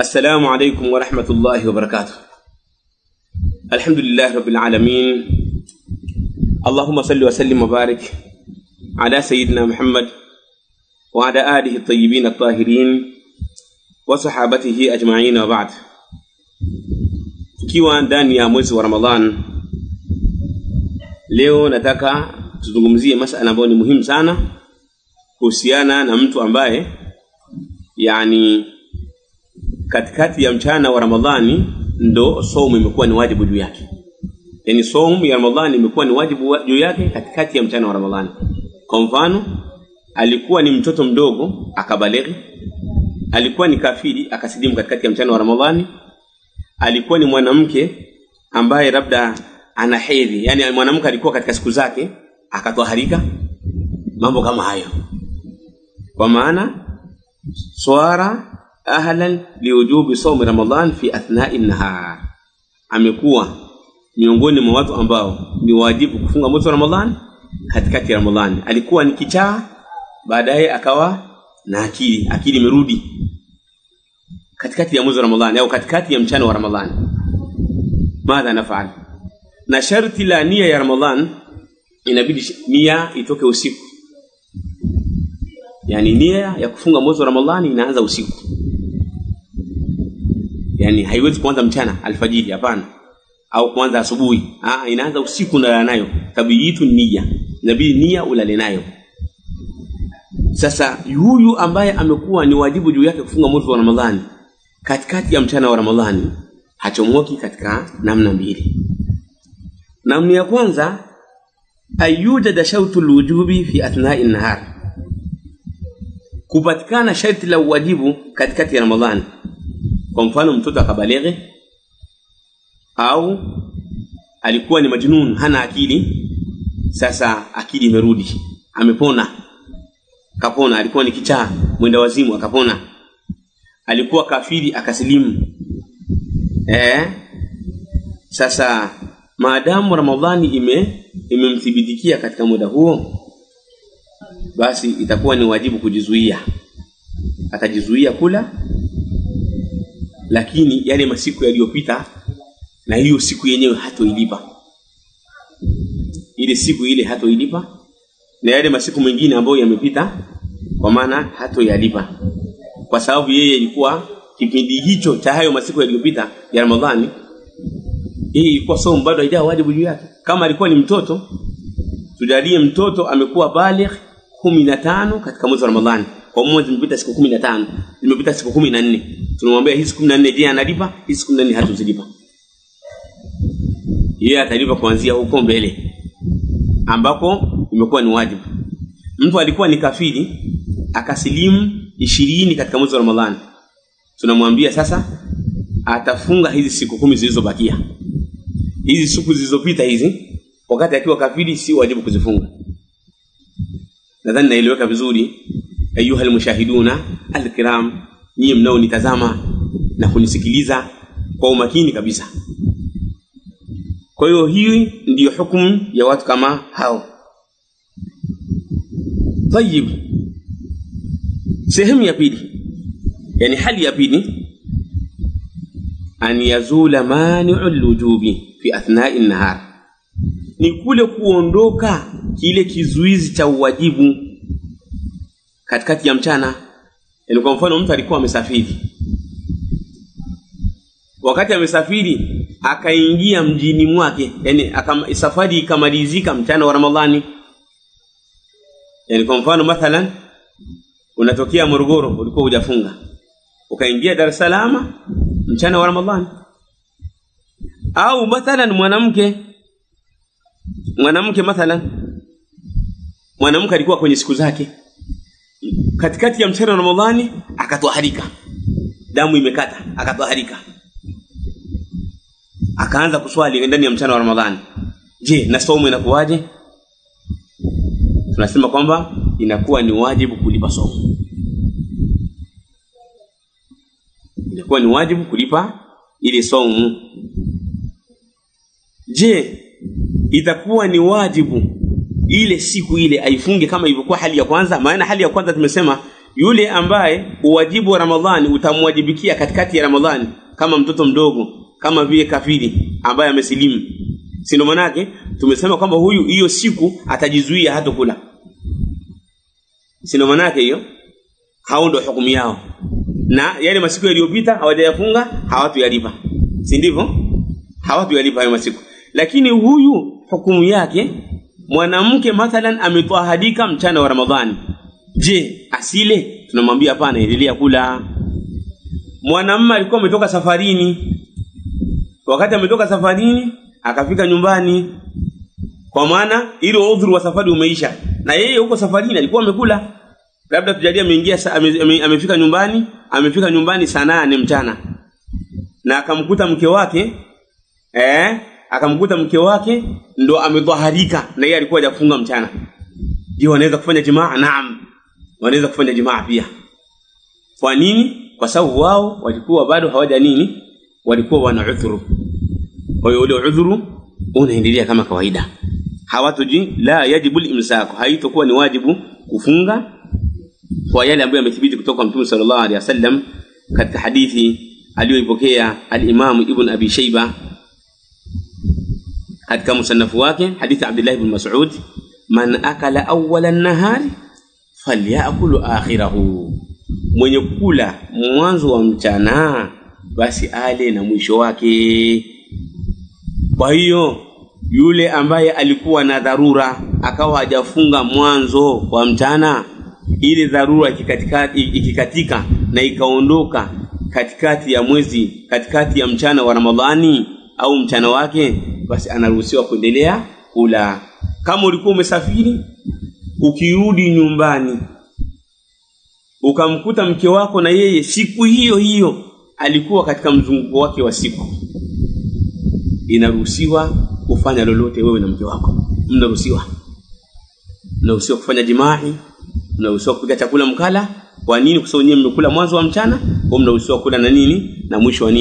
السلام عليكم ورحمة الله وبركاته. الحمد لله رب العالمين. اللهم صل وسلم وبارك على سيدنا محمد وعلى آله الطيبين الطاهرين وصحابته أجمعين وبعد. Tukiwa ndani ya mwezi wa Ramadhan, leo nataka tuzungumzie masuala ambayo ni muhimu sana kuhusiana na mtu ambaye katikati ya mchana wa Ramadhani ndo saumu imekuwa ni wajibu juu yake. Yani saumu ya Ramadhani imekuwa ni wajibu juu yake katikati ya mchana wa Ramadhani. Kwa mfano, alikuwa ni mtoto mdogo akabalighi, alikuwa ni kafiri akasilimu katikati ya mchana wa Ramadhani, alikuwa ni mwanamke ambaye labda ana hedhi, yani mwanamke alikuwa katika siku zake akatwaharika, mambo kama hayo. Kwa maana swara ahlan liwujubi sawm Ramadhan fi athna'i an-nahar, amekuwa miongoni mwa watu ambao ni wajibu kufunga mwezi wa Ramadhan katikati ya Ramadhani. Alikuwa ni kichaa, baadaye akawa na akili imerudi katikati ya mwezi wa Ramadhani au katikati ya mchana wa Ramadhani. Madha nafa'al? Na sharti la nia ya Ramadhan, inabidi nia itoke usiku. Yani nia ya kufunga mwezi wa Ramadhani inaanza usiku. Yani haiwezi kuanza mchana alfajiri, hapana, au kuanza asubuhi. Inaanza usiku na nayo tabiitu nia, inabidi nia ulale nayo. Sasa huyu ambaye amekuwa ni wajibu juu yake kufunga mwezi wa Ramadhani katikati ya mchana wa Ramadhani hachomoki katika namna mbili. Namna ya kwanza, ayujada shautul wujubi fi athna'i an-nahar, kupatikana sharti la wajibu katikati ya Ramadhani. Kwa mfano, mtoto akabalighi au alikuwa ni majnun, hana akili, sasa akili imerudi, amepona, kapona. Alikuwa ni kichaa, mwenda wazimu, akapona. Alikuwa kafiri akasilimu. Sasa maadamu Ramadhani imemthibitikia katika muda huo, basi itakuwa ni wajibu kujizuia. Atajizuia kula, lakini yale masiku yaliyopita na hiyo siku yenyewe hatoilipa. Ile siku ile hatoilipa, na yale masiku mengine ambayo yamepita kwa maana hatoyalipa, kwa sababu yeye ilikuwa kipindi hicho cha hayo masiku yaliyopita ya Ramadhani, yeye ilikuwa saumu bado haijawa wajibu juu yake. Kama alikuwa ni mtoto, tujalie mtoto amekuwa baligh 15 katika mwezi wa Ramadhani, kwa mwezi zimepita siku 15, zimepita siku 14, tunamwambia hizi 14 je analipa? Hizi 14 hatuzilipa. Yeye atalipa kuanzia huko mbele ambako imekuwa ni wajibu. Mtu alikuwa ni kafiri akasilimu 20 katika mwezi wa Ramadhani, tunamwambia sasa atafunga hizi siku 10 zilizobakia. Hizi siku zilizopita hizi wakati akiwa kafiri si wajibu kuzifunga. Nadhani naeleweka vizuri ayuha almushahiduna alkiram, nyinyi mnaonitazama na kunisikiliza kwa umakini kabisa. Kwa hiyo hii ndiyo hukumu ya watu kama hao. Tayib, sehemu ya pili, yani hali ya pili, an yazula mani'ul wujubi fi athna'i an-nahar, ni kule kuondoka kile kizuizi cha uwajibu katikati ya mchana. Yani kwa mfano, mtu alikuwa amesafiri, wakati amesafiri akaingia mjini mwake, yani safari ikamalizika mchana wa Ramadhani. Yani kwa mfano, mathalan unatokea Morogoro, ulikuwa hujafunga, ukaingia Dar es Salaam mchana wa Ramadhani. Au mathalan mwanamke alikuwa kwenye siku zake, katikati ya mchana wa Ramadhani akatwaharika, damu imekata, akatwaharika, akaanza kuswali ndani ya mchana wa Ramadhani. Je, na saumu inakuwaje? Tunasema kwamba inakuwa ni wajibu kulipa saumu. inakuwa ni wajibu kulipa ile saumu. Je, itakuwa ni wajibu ile siku ile aifunge kama ilivyokuwa hali ya kwanza? Maana hali ya kwanza tumesema yule ambaye uwajibu wa Ramadhani utamwajibikia katikati ya Ramadhani, kama mtoto mdogo, kama vile kafiri ambaye amesilimu, si ndio? Manake tumesema kwamba huyu hiyo siku atajizuia hata kula, si ndio? Manake hiyo hao ndio hukumu yao, na yale masiku yaliyopita hawajayafunga hawatuyalipa, si ndivyo? Hawatuyalipa hayo masiku. Lakini huyu hukumu yake, mwanamke mathalan ametwahadika mchana wa Ramadhani, je, asile? Tunamwambia hapana, endelea kula. Mwanamume alikuwa ametoka safarini, wakati ametoka safarini akafika nyumbani, kwa maana ile udhuru wa safari umeisha, na yeye huko safarini alikuwa amekula, labda tujalie ameingia amefika nyumbani saa 8 mchana, na akamkuta mke wake ndo amedhaharika na yeye alikuwa hajafunga mchana. Je, wanaweza kufanya jimaa? Naam, wanaweza kufanya jimaa pia. Kwa nini? Kwa sababu wao walikuwa bado walikuwa wana udhuru. Kwa hiyo ule udhuru unaendelea kama kawaida. La yajibu al-imsak, haitakuwa ni wajibu kufunga kwa yale ambayo yamethibiti kutoka kwa Mtume sallallahu alaihi wasallam katika hadithi aliyoipokea al-Imam Ibn Abi Shayba katika musannaf wake, hadithi Abdullah ibn Mas'ud, man akala awwala an-nahari falyakul akhirahu, mwenye kula mwanzo wa mchana basi ale na mwisho wake. Kwa hiyo yule ambaye alikuwa na dharura akawa hajafunga mwanzo wa mchana, ile dharura ikikatika na ikaondoka katikati ya mwezi, katikati ya mchana wa Ramadhani au mchana wake, basi anaruhusiwa kuendelea kula. Kama ulikuwa umesafiri, ukirudi nyumbani ukamkuta mke wako na yeye siku hiyo hiyo alikuwa katika mzunguko wake wa siku, inaruhusiwa kufanya lolote wewe na mke wako. Mnaruhusiwa kufanya jimai, mnaruhusiwa kupika chakula mkala. Kwa nini? Kwa sababu nyinyi mmekula mwanzo wa mchana, au mnaruhusiwa kula na mwisho wa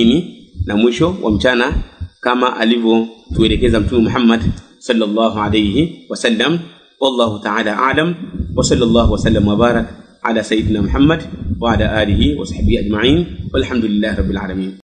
na mwisho wa mchana, kama alivyotuelekeza Mtume Muhammad sallallahu alayhi wasallam. Wallahu ta'ala a'lam, wa sallallahu wasallam wa barak ala sayyidina Muhammad wa ala alihi wa sahbihi ajma'in, walhamdulillahi rabbil alamin.